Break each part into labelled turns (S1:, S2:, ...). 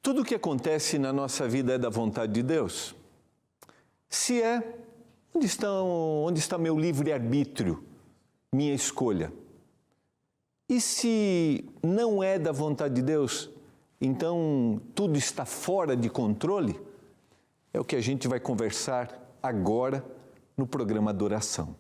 S1: Tudo o que acontece na nossa vida é da vontade de Deus? Se é, onde está meu livre-arbítrio, minha escolha? E se não é da vontade de Deus, então tudo está fora de controle? É o que a gente vai conversar agora no programa Adoração.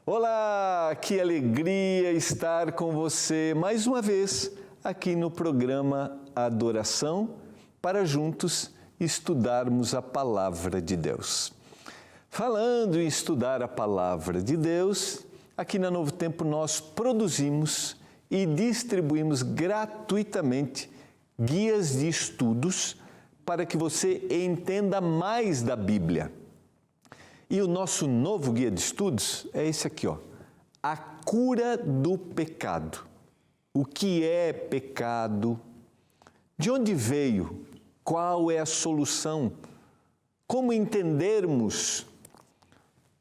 S1: Olá, que alegria estar com você mais uma vez aqui no programa Adoração, para juntos estudarmos a Palavra de Deus. Falando em estudar a Palavra de Deus, aqui na Novo Tempo nós produzimos e distribuímos gratuitamente guias de estudos para que você entenda mais da Bíblia. E o nosso novo guia de estudos é esse aqui, ó. A cura do pecado. O que é pecado? De onde veio? Qual é a solução? Como entendermos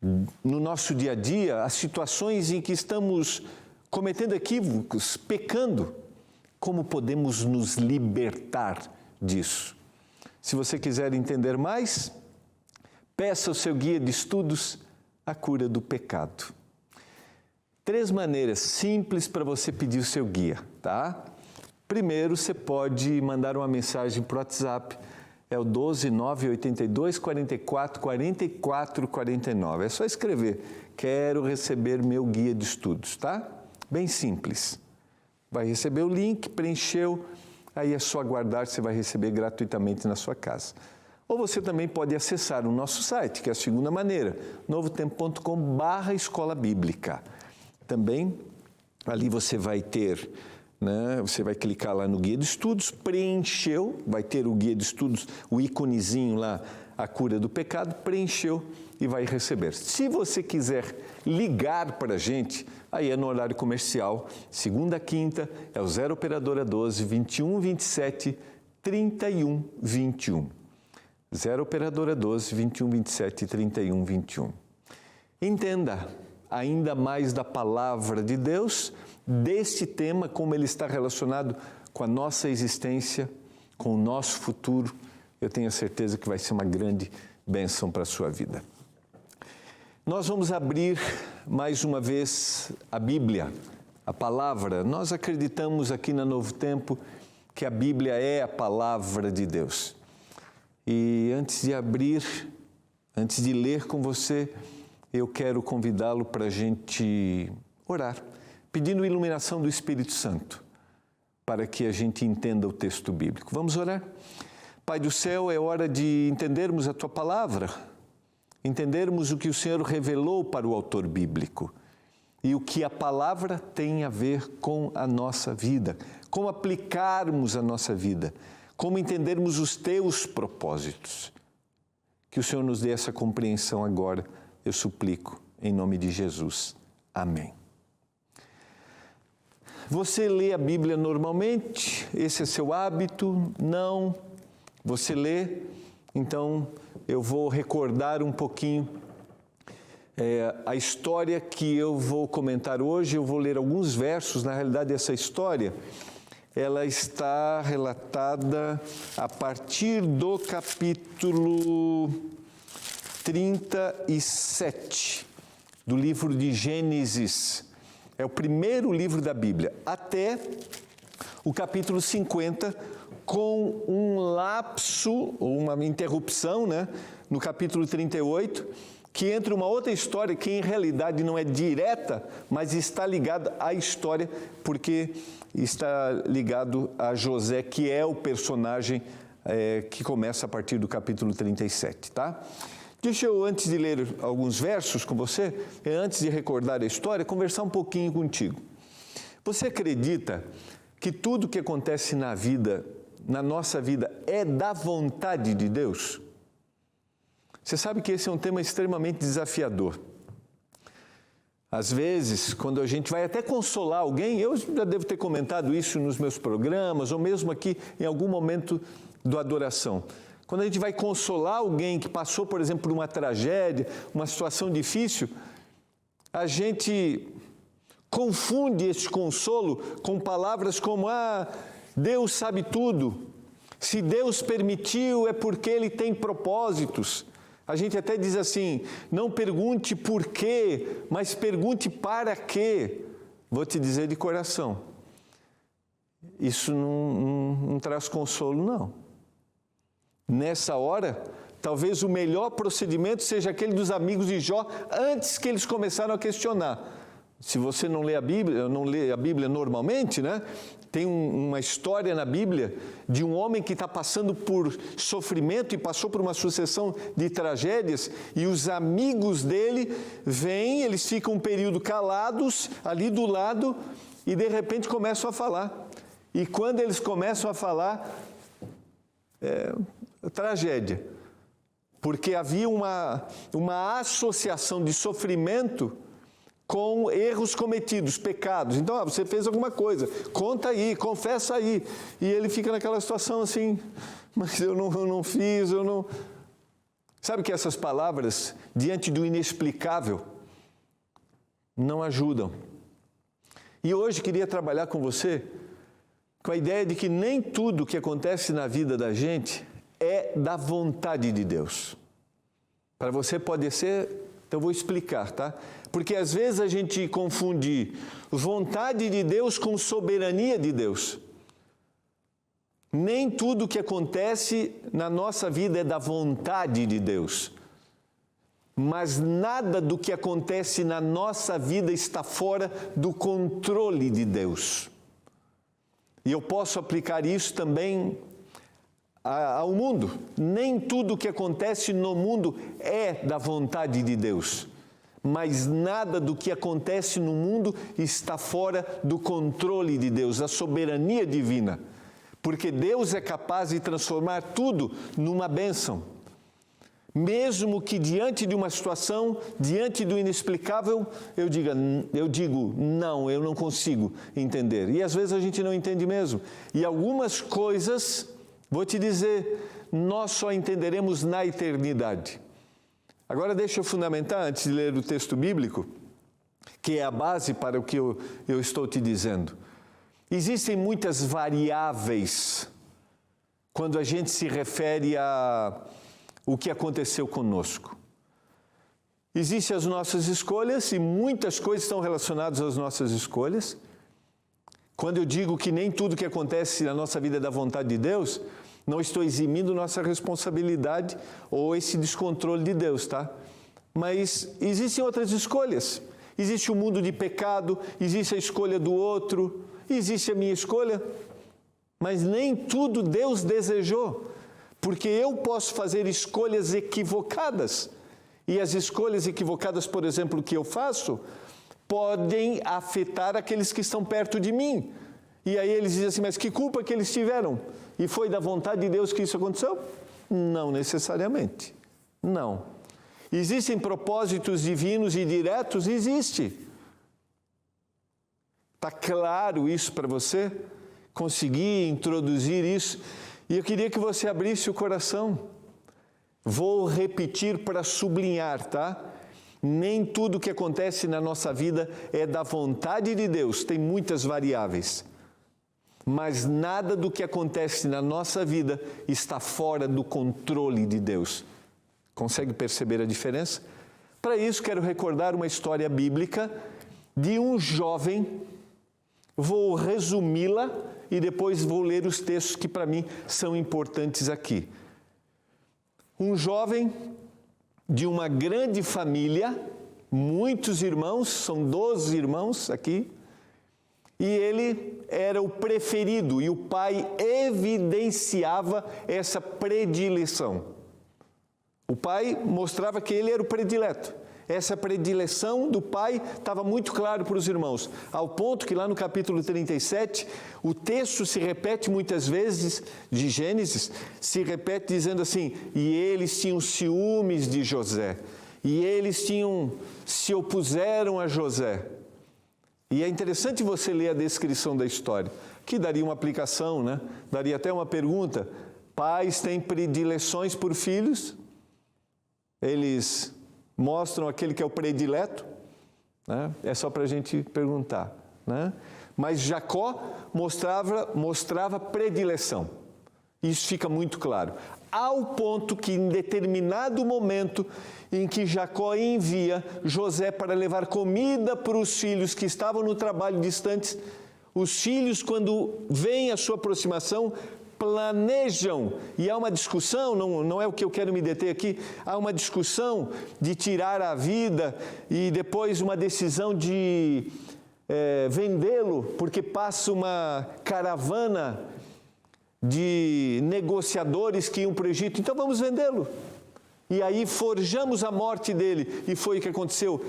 S1: no nosso dia a dia as situações em que estamos cometendo equívocos, pecando? Como podemos nos libertar disso? Se você quiser entender mais, peça o seu guia de estudos, A Cura do Pecado. 3 maneiras simples para você pedir o seu guia, tá? Primeiro, você pode mandar uma mensagem para o WhatsApp, é o 12 982 44 44 49. É só escrever, quero receber meu guia de estudos, tá? Bem simples. Vai receber o link, preencheu, aí é só aguardar, você vai receber gratuitamente na sua casa. Ou você também pode acessar o nosso site, que é a segunda maneira, novotempo.com/escola bíblica. Também, ali você vai ter, você vai clicar lá no guia de estudos, preencheu, vai ter o guia de estudos, o íconezinho lá, A Cura do Pecado, preencheu e vai receber. Se você quiser ligar para a gente, aí é no horário comercial, segunda a quinta, é o 0 operadora 12 21 27 31 21. 0 operadora 12 21 27 31 21. Entenda ainda mais da palavra de Deus, deste tema, como ele está relacionado com a nossa existência, com o nosso futuro. Eu tenho a certeza que vai ser uma grande bênção para a sua vida. Nós vamos abrir mais uma vez a Bíblia, a palavra. Nós acreditamos aqui na Novo Tempo que a Bíblia é a palavra de Deus. E antes de abrir, antes de ler com você, eu quero convidá-lo para a gente orar, pedindo iluminação do Espírito Santo, para que a gente entenda o texto bíblico. Vamos orar? Pai do céu, é hora de entendermos a Tua palavra, entendermos o que o Senhor revelou para o autor bíblico e o que a palavra tem a ver com a nossa vida, como aplicarmos a nossa vida, como entendermos os Teus propósitos. Que o Senhor nos dê essa compreensão agora, eu suplico, em nome de Jesus. Amém. Você lê a Bíblia normalmente? Esse é seu hábito? Não? Você lê? Então, eu vou recordar um pouquinho a história que eu vou comentar hoje. Eu vou ler alguns versos. Na realidade, essa história ela está relatada a partir do capítulo 37 do livro de Gênesis. É o primeiro livro da Bíblia, até o capítulo 50, com um lapso, ou uma interrupção, no capítulo 38, que entra uma outra história que em realidade não é direta, mas está ligada à história, porque está ligado a José, que é o personagem que começa a partir do capítulo 37, tá? Deixa eu, antes de ler alguns versos com você, antes de recordar a história, conversar um pouquinho contigo. Você acredita que tudo que acontece na vida, na nossa vida, é da vontade de Deus? Você sabe que esse é um tema extremamente desafiador. Às vezes, quando a gente vai até consolar alguém, eu já devo ter comentado isso nos meus programas, ou mesmo aqui em algum momento do adoração. Quando a gente vai consolar alguém que passou, por exemplo, por uma tragédia, uma situação difícil, a gente confunde esse consolo com palavras como: Deus sabe tudo. Se Deus permitiu, é porque Ele tem propósitos. A gente até diz assim: não pergunte por quê, mas pergunte para quê. Vou te dizer de coração, isso não traz consolo, não. Nessa hora, talvez o melhor procedimento seja aquele dos amigos de Jó, antes que eles começaram a questionar. Se você não lê a Bíblia normalmente, né? Tem uma história na Bíblia de um homem que está passando por sofrimento e passou por uma sucessão de tragédias, e os amigos dele vêm, eles ficam um período calados ali do lado e de repente começam a falar. E quando eles começam a falar, tragédia, porque havia uma associação de sofrimento com erros cometidos, pecados. Então, você fez alguma coisa, conta aí, confessa aí. E ele fica naquela situação assim: mas eu não fiz, eu não... Sabe que essas palavras, diante do inexplicável, não ajudam. E hoje queria trabalhar com você com a ideia de que nem tudo que acontece na vida da gente é da vontade de Deus. Para você pode ser, então eu vou explicar, tá? Porque às vezes a gente confunde vontade de Deus com soberania de Deus. Nem tudo que acontece na nossa vida é da vontade de Deus. Mas nada do que acontece na nossa vida está fora do controle de Deus. E eu posso aplicar isso também ao mundo. Nem tudo que acontece no mundo é da vontade de Deus. Mas nada do que acontece no mundo está fora do controle de Deus, da soberania divina. Porque Deus é capaz de transformar tudo numa bênção. Mesmo que diante de uma situação, diante do inexplicável, eu digo, não, eu não consigo entender. E às vezes a gente não entende mesmo. E algumas coisas, vou te dizer, nós só entenderemos na eternidade. Agora deixa eu fundamentar, antes de ler o texto bíblico, que é a base para o que eu estou te dizendo. Existem muitas variáveis quando a gente se refere a o que aconteceu conosco. Existem as nossas escolhas e muitas coisas estão relacionadas às nossas escolhas. Quando eu digo que nem tudo que acontece na nossa vida é da vontade de Deus, não estou eximindo nossa responsabilidade ou esse descontrole de Deus, tá? Mas existem outras escolhas. Existe o mundo de pecado, existe a escolha do outro, existe a minha escolha, mas nem tudo Deus desejou. Porque eu posso fazer escolhas equivocadas. E as escolhas equivocadas, por exemplo, que eu faço, podem afetar aqueles que estão perto de mim. E aí eles dizem assim: mas que culpa que eles tiveram? E foi da vontade de Deus que isso aconteceu? Não necessariamente. Não. Existem propósitos divinos e diretos? Existe. Está claro isso para você? Consegui introduzir isso? E eu queria que você abrisse o coração. Vou repetir para sublinhar, tá? Nem tudo que acontece na nossa vida é da vontade de Deus, tem muitas variáveis. Mas nada do que acontece na nossa vida está fora do controle de Deus. Consegue perceber a diferença? Para isso, quero recordar uma história bíblica de um jovem. Vou resumi-la e depois vou ler os textos que para mim são importantes aqui. Um jovem de uma grande família, muitos irmãos, são 12 irmãos aqui, e ele era o preferido, e o pai evidenciava essa predileção. O pai mostrava que ele era o predileto. Essa predileção do pai estava muito claro para os irmãos, ao ponto que lá no capítulo 37, o texto se repete muitas vezes, de Gênesis, se repete dizendo assim, e eles tinham ciúmes de José, e eles se opuseram a José. E é interessante você ler a descrição da história, que daria uma aplicação, né? Daria até uma pergunta, pais têm predileções por filhos? Eles mostram aquele que é o predileto, né? É só para a gente perguntar, né? Mas Jacó mostrava predileção, isso fica muito claro, ao ponto que em determinado momento em que Jacó envia José para levar comida para os filhos que estavam no trabalho distantes, os filhos, quando veem a sua aproximação, planejam, e há uma discussão, não é o que eu quero me deter aqui, há uma discussão de tirar a vida e depois uma decisão de vendê-lo, porque passa uma caravana de negociadores que iam para o Egito, então vamos vendê-lo. E aí forjamos a morte dele, e foi o que aconteceu.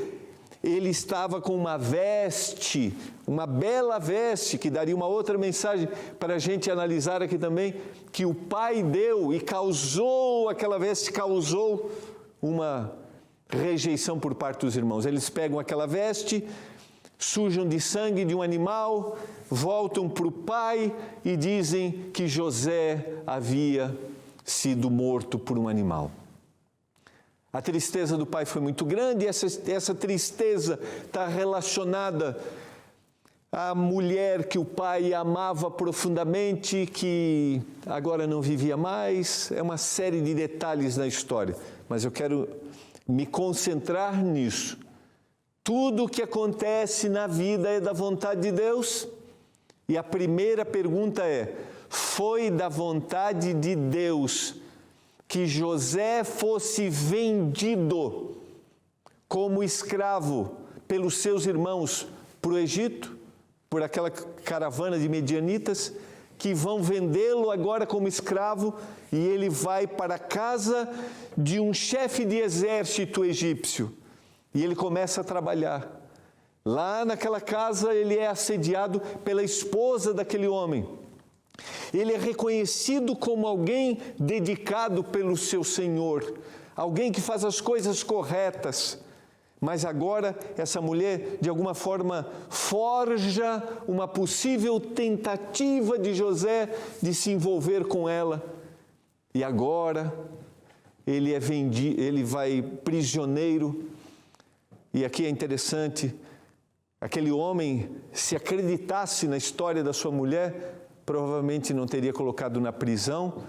S1: Ele estava com uma veste, uma bela veste, que daria uma outra mensagem para a gente analisar aqui também, que o pai deu e causou, aquela veste causou uma rejeição por parte dos irmãos. Eles pegam aquela veste, sujam de sangue de um animal, voltam para o pai e dizem que José havia sido morto por um animal. A tristeza do pai foi muito grande, e essa tristeza está relacionada à mulher que o pai amava profundamente, que agora não vivia mais. É uma série de detalhes na história, mas eu quero me concentrar nisso. Tudo o que acontece na vida é da vontade de Deus? E a primeira pergunta é, foi da vontade de Deus que José fosse vendido como escravo pelos seus irmãos para o Egito, por aquela caravana de medianitas, que vão vendê-lo agora como escravo, e ele vai para a casa de um chefe de exército egípcio, e ele começa a trabalhar. Lá naquela casa ele é assediado pela esposa daquele homem. Ele é reconhecido como alguém dedicado pelo seu Senhor, alguém que faz as coisas corretas. Mas agora essa mulher, de alguma forma, forja uma possível tentativa de José de se envolver com ela. E agora ele é vendido, ele vai prisioneiro. E aqui é interessante, aquele homem, se acreditasse na história da sua mulher, provavelmente não teria colocado na prisão,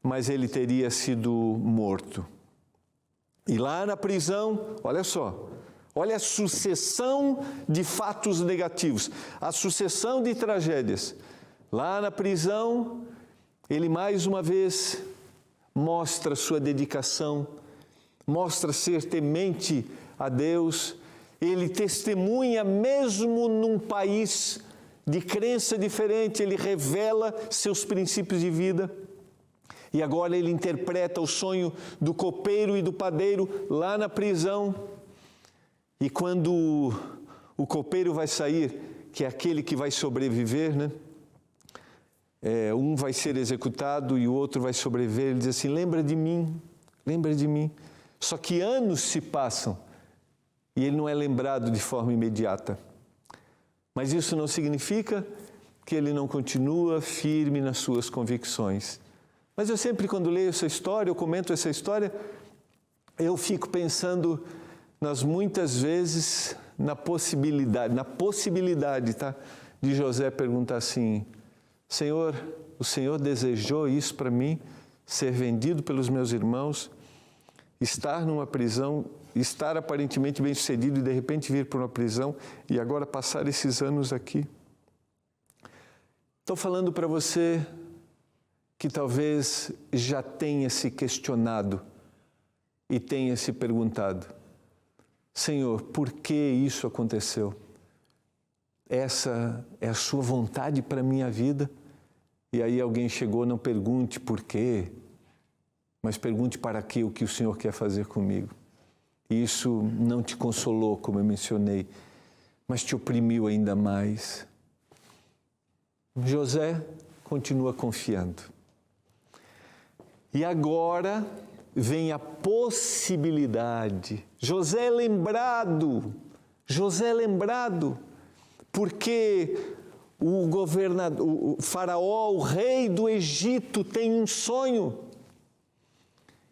S1: mas ele teria sido morto. E lá na prisão, olha só, olha a sucessão de fatos negativos, a sucessão de tragédias. Lá na prisão, ele mais uma vez mostra sua dedicação, mostra ser temente a Deus, ele testemunha mesmo num país de crença diferente, ele revela seus princípios de vida. E agora ele interpreta o sonho do copeiro e do padeiro lá na prisão. E quando o copeiro vai sair, que é aquele que vai sobreviver, né? Um vai ser executado e o outro vai sobreviver. Ele diz assim, lembra de mim, lembra de mim. Só que anos se passam e ele não é lembrado de forma imediata. Mas isso não significa que ele não continua firme nas suas convicções. Mas eu sempre, quando leio essa história, eu comento essa história, eu fico pensando nas muitas vezes na possibilidade, tá, de José perguntar assim, Senhor, o Senhor desejou isso para mim, ser vendido pelos meus irmãos, estar numa prisão, estar aparentemente bem-sucedido e de repente vir para uma prisão e agora passar esses anos aqui. Estou falando para você que talvez já tenha se questionado e tenha se perguntado, Senhor, por que isso aconteceu? Essa é a sua vontade para a minha vida? E aí alguém chegou, não pergunte por quê, mas pergunte para quê, o que o Senhor quer fazer comigo. E isso não te consolou, como eu mencionei, mas te oprimiu ainda mais. José continua confiando. E agora vem a possibilidade. José é lembrado, porque o governador, o faraó, o rei do Egito, tem um sonho.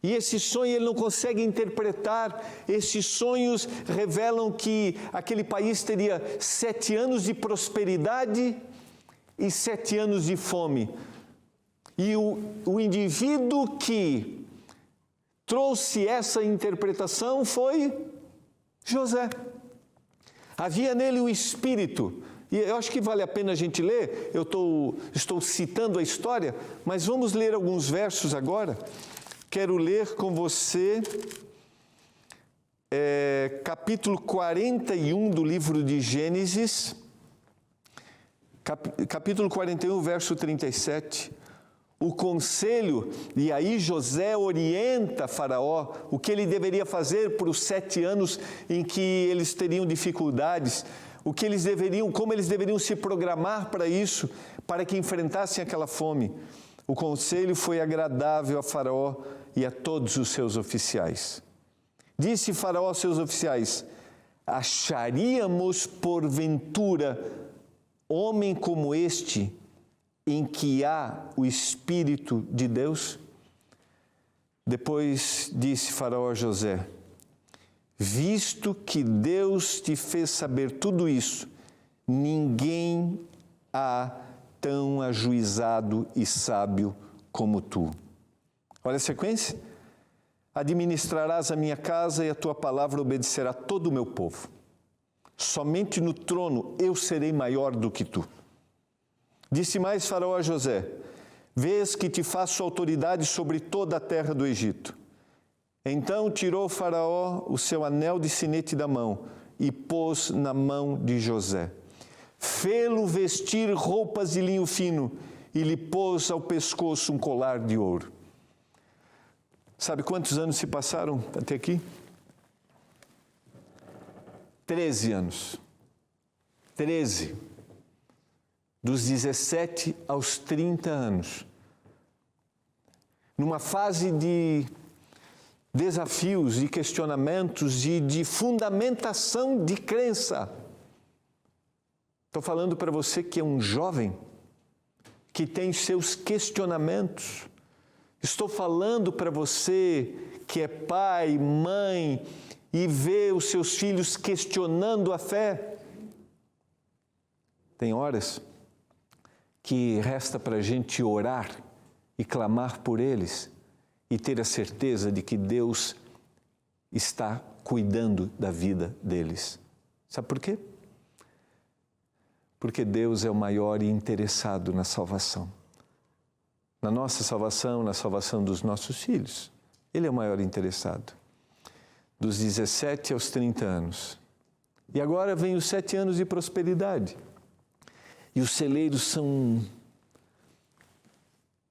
S1: E esse sonho ele não consegue interpretar. Esses sonhos revelam que aquele país teria 7 anos de prosperidade e 7 anos de fome. E o indivíduo que trouxe essa interpretação foi José. Havia nele o espírito. E eu acho que vale a pena a gente ler. Eu estou citando a história, mas vamos ler alguns versos agora. Quero ler com você capítulo 41 do livro de Gênesis, capítulo 41, verso 37. O conselho, e aí José orienta Faraó o que ele deveria fazer por os 7 anos em que eles teriam dificuldades, como eles deveriam se programar para isso, para que enfrentassem aquela fome. O conselho foi agradável a Faraó e a todos os seus oficiais. Disse Faraó aos seus oficiais: acharíamos porventura homem como este, em que há o Espírito de Deus? Depois disse Faraó a José: visto que Deus te fez saber tudo isso, ninguém há tão ajuizado e sábio como tu. Olha a sequência. Administrarás a minha casa e a tua palavra obedecerá todo o meu povo. Somente no trono eu serei maior do que tu. Disse mais Faraó a José: vês que te faço autoridade sobre toda a terra do Egito. Então tirou Faraó o seu anel de sinete da mão e pôs na mão de José. Fê-lo vestir roupas de linho fino e lhe pôs ao pescoço um colar de ouro. Sabe quantos anos se passaram até aqui? 13 anos. 13. Dos 17 aos 30 anos. Numa fase de desafios, de questionamentos, de fundamentação de crença. Estou falando para você que é um jovem, que tem seus questionamentos. Estou falando para você que é pai, mãe, e vê os seus filhos questionando a fé. Tem horas que resta para a gente orar e clamar por eles e ter a certeza de que Deus está cuidando da vida deles. Sabe por quê? Porque Deus é o maior interessado na salvação. Na nossa salvação, na salvação dos nossos filhos. Ele é o maior interessado. Dos 17 aos 30 anos. E agora vem os 7 anos de prosperidade. E os celeiros são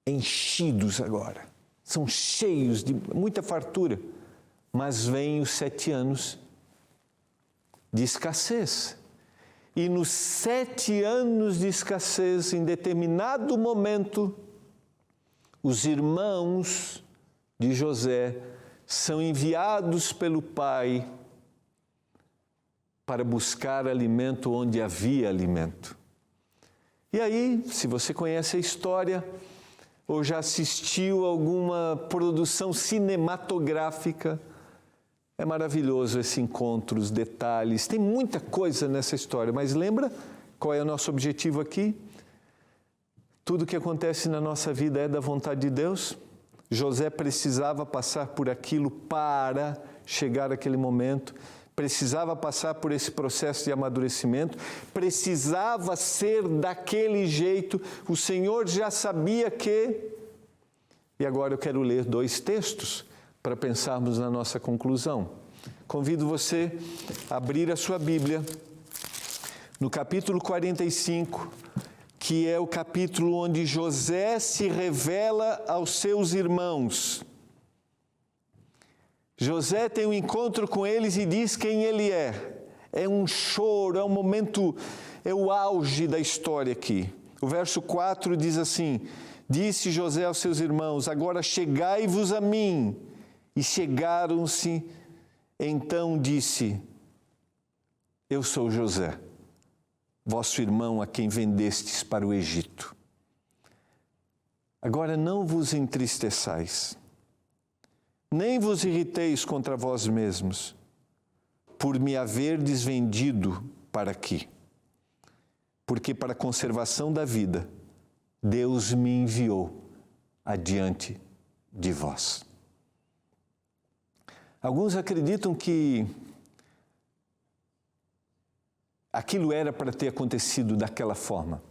S1: enchidos agora. São cheios de muita fartura. Mas vem os 7 anos de escassez. E nos 7 anos de escassez, em determinado momento, os irmãos de José são enviados pelo pai para buscar alimento onde havia alimento. E aí, se você conhece a história, ou já assistiu a alguma produção cinematográfica, é maravilhoso esse encontro, os detalhes, tem muita coisa nessa história, mas lembra qual é o nosso objetivo aqui? Tudo que acontece na nossa vida é da vontade de Deus. José precisava passar por aquilo para chegar àquele momento, precisava passar por esse processo de amadurecimento, precisava ser daquele jeito, o Senhor já sabia que... E agora eu quero ler 2 textos para pensarmos na nossa conclusão. Convido você a abrir a sua Bíblia no capítulo 45, que é o capítulo onde José se revela aos seus irmãos. José tem um encontro com eles e diz quem ele é. É um choro, é um momento, é o auge da história aqui. O verso 4 diz assim: disse José aos seus irmãos: agora chegai-vos a mim. E chegaram-se. Então disse: eu sou José, vosso irmão a quem vendestes para o Egito. Agora não vos entristeçais, nem vos irriteis contra vós mesmos, por me haverdes vendido para aqui. Porque para a conservação da vida, Deus me enviou adiante de vós. Alguns acreditam que aquilo era para ter acontecido daquela forma.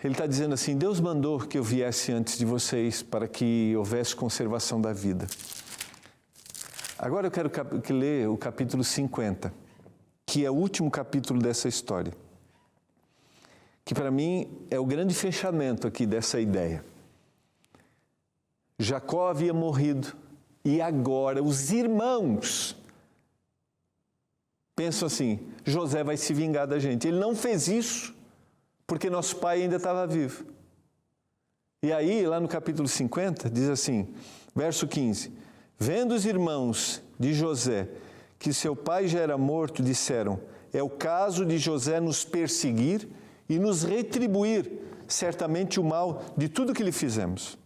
S1: Ele está dizendo assim: Deus mandou que eu viesse antes de vocês para que houvesse conservação da vida. Agora eu quero ler o capítulo 50, que é o último capítulo dessa história, que para mim é o grande fechamento aqui dessa ideia. Jacó havia morrido e agora os irmãos pensam assim: José vai se vingar da gente. Ele não fez isso porque nosso pai ainda estava vivo. E aí, lá no capítulo 50, diz assim, verso 15: vendo os irmãos de José que seu pai já era morto, disseram: é o caso de José nos perseguir e nos retribuir certamente o mal de tudo que lhe fizemos.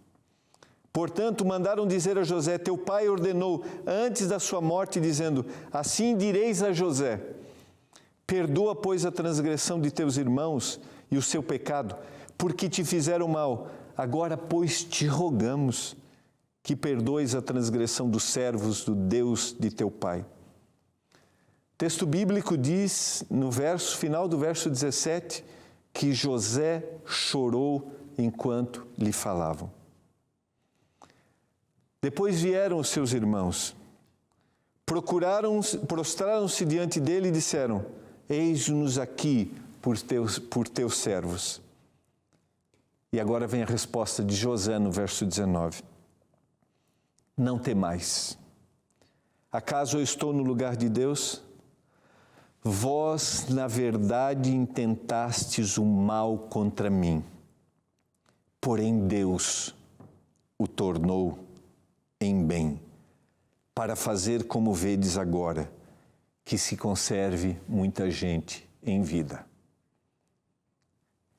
S1: Portanto, mandaram dizer a José: teu pai ordenou antes da sua morte, dizendo: assim direis a José: perdoa, pois, a transgressão de teus irmãos e o seu pecado, porque te fizeram mal. Agora, pois, te rogamos que perdoes a transgressão dos servos do Deus de teu pai. O texto bíblico diz, no final do verso 17, que José chorou enquanto lhe falavam. Depois vieram os seus irmãos, prostraram-se diante dele e disseram: eis-nos aqui por teus servos. E agora vem a resposta de José no verso 19. Não temais. Acaso eu estou no lugar de Deus? Vós, na verdade, intentastes o mal contra mim, porém Deus o tornou em bem, para fazer como vedes agora, que se conserve muita gente em vida.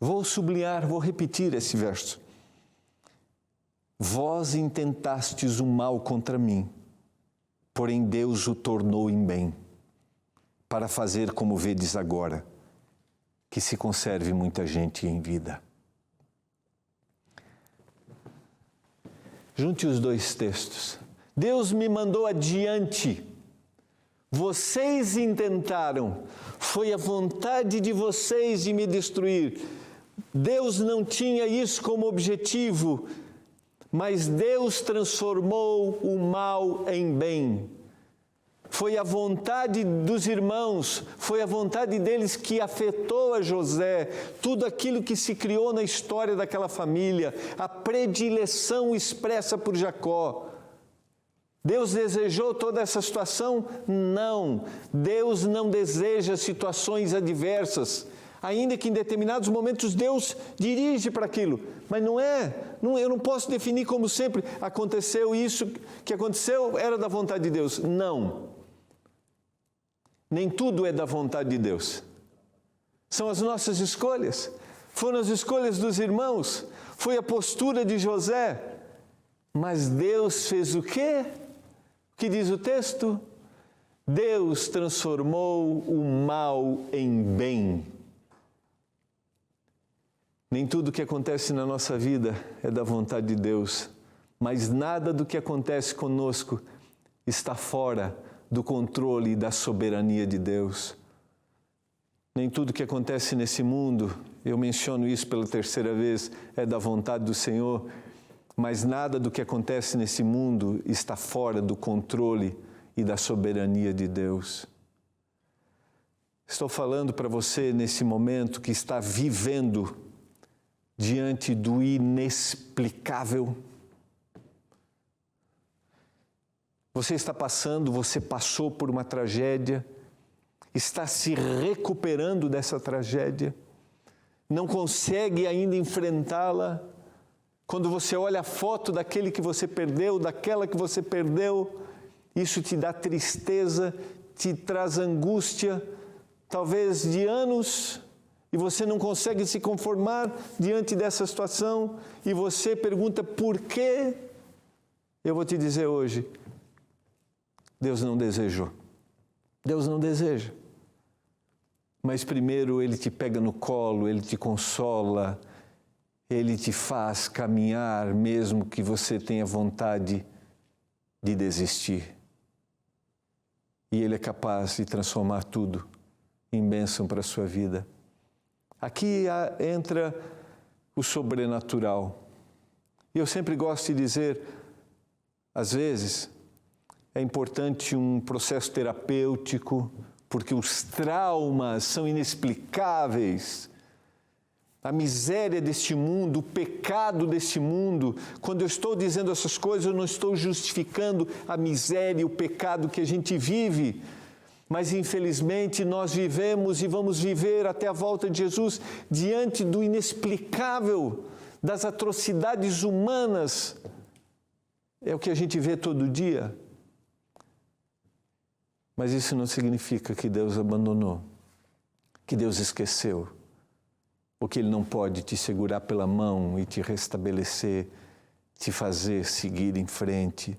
S1: Vou sublinhar, vou repetir esse verso. Vós intentastes o mal contra mim, porém Deus o tornou em bem, para fazer como vedes agora, que se conserve muita gente em vida. Junte os dois textos. Deus me mandou adiante. Vocês intentaram. Foi a vontade de vocês de me destruir. Deus não tinha isso como objetivo, mas Deus transformou o mal em bem. Foi a vontade dos irmãos, foi a vontade deles que afetou a José, tudo aquilo que se criou na história daquela família, a predileção expressa por Jacó. Deus desejou toda essa situação? Não. Deus não deseja situações adversas, ainda que em determinados momentos Deus dirige para aquilo, mas eu não posso definir como sempre, aconteceu isso, que aconteceu era da vontade de Deus. Não. Nem tudo é da vontade de Deus. São as nossas escolhas. Foram as escolhas dos irmãos. Foi a postura de José. Mas Deus fez o quê? O que diz o texto? Deus transformou o mal em bem. Nem tudo que acontece na nossa vida é da vontade de Deus. Mas nada do que acontece conosco está fora do controle e da soberania de Deus. Nem tudo que acontece nesse mundo, eu menciono isso pela terceira vez, é da vontade do Senhor, mas nada do que acontece nesse mundo está fora do controle e da soberania de Deus. Estou falando para você nesse momento que está vivendo diante do inexplicável. Você está passando, você passou por uma tragédia, está se recuperando dessa tragédia, não consegue ainda enfrentá-la. Quando você olha a foto daquele que você perdeu, daquela que você perdeu, isso te dá tristeza, te traz angústia, talvez de anos, e você não consegue se conformar diante dessa situação, e você pergunta por quê? Eu vou te dizer hoje, Deus não desejou. Deus não deseja. Mas primeiro Ele te pega no colo, Ele te consola, Ele te faz caminhar, mesmo que você tenha vontade de desistir. E Ele é capaz de transformar tudo em bênção para a sua vida. Aqui entra o sobrenatural. E eu sempre gosto de dizer, às vezes, é importante um processo terapêutico, porque os traumas são inexplicáveis. A miséria deste mundo, o pecado deste mundo. Quando eu estou dizendo essas coisas, eu não estou justificando a miséria e o pecado que a gente vive. Mas, infelizmente, nós vivemos e vamos viver até a volta de Jesus diante do inexplicável, das atrocidades humanas. É o que a gente vê todo dia. Mas isso não significa que Deus abandonou, que Deus esqueceu, ou que Ele não pode te segurar pela mão e te restabelecer, te fazer seguir em frente.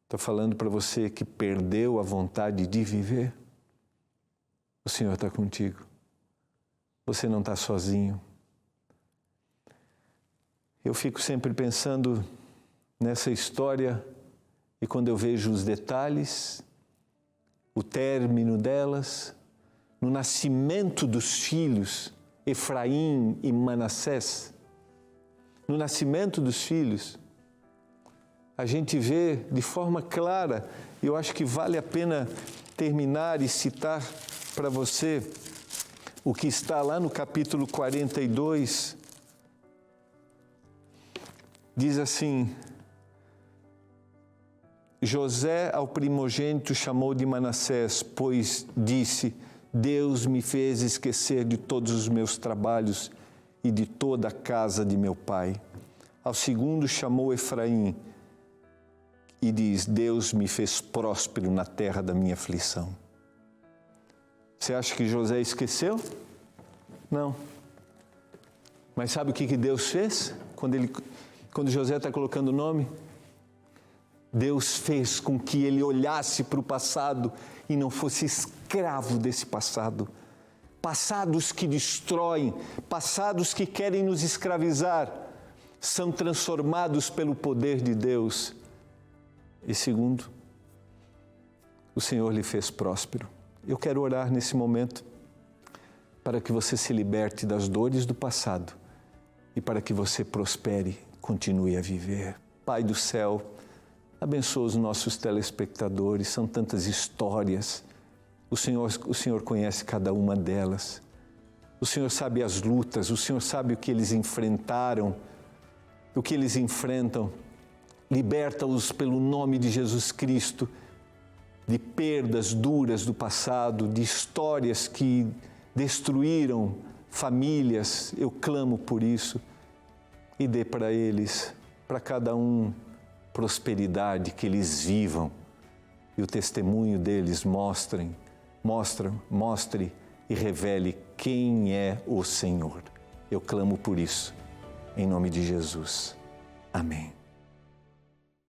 S1: Estou falando para você que perdeu a vontade de viver. O Senhor está contigo. Você não está sozinho. Eu fico sempre pensando nessa história e quando eu vejo os detalhes, o término delas, no nascimento dos filhos, Efraim e Manassés, no nascimento dos filhos, a gente vê de forma clara, e eu acho que vale a pena terminar e citar para você o que está lá no capítulo 42, diz assim: José ao primogênito chamou de Manassés, pois disse, Deus me fez esquecer de todos os meus trabalhos e de toda a casa de meu pai. Ao segundo chamou Efraim e diz, Deus me fez próspero na terra da minha aflição. Você acha que José esqueceu? Não. Mas sabe o que Deus fez? Quando José está colocando o nome? Deus fez com que ele olhasse para o passado e não fosse escravo desse passado. Passados que destroem, passados que querem nos escravizar, são transformados pelo poder de Deus. E segundo, o Senhor lhe fez próspero. Eu quero orar nesse momento para que você se liberte das dores do passado e para que você prospere, continue a viver. Pai do céu, abençoa os nossos telespectadores, são tantas histórias. O Senhor conhece cada uma delas. O Senhor sabe as lutas, o Senhor sabe o que eles enfrentaram, o que eles enfrentam. Liberta-os pelo nome de Jesus Cristo, de perdas duras do passado, de histórias que destruíram famílias. Eu clamo por isso e dê para eles, para cada um, prosperidade, que eles vivam e o testemunho deles mostre e revele quem é o Senhor. Eu clamo por isso, em nome de Jesus. Amém.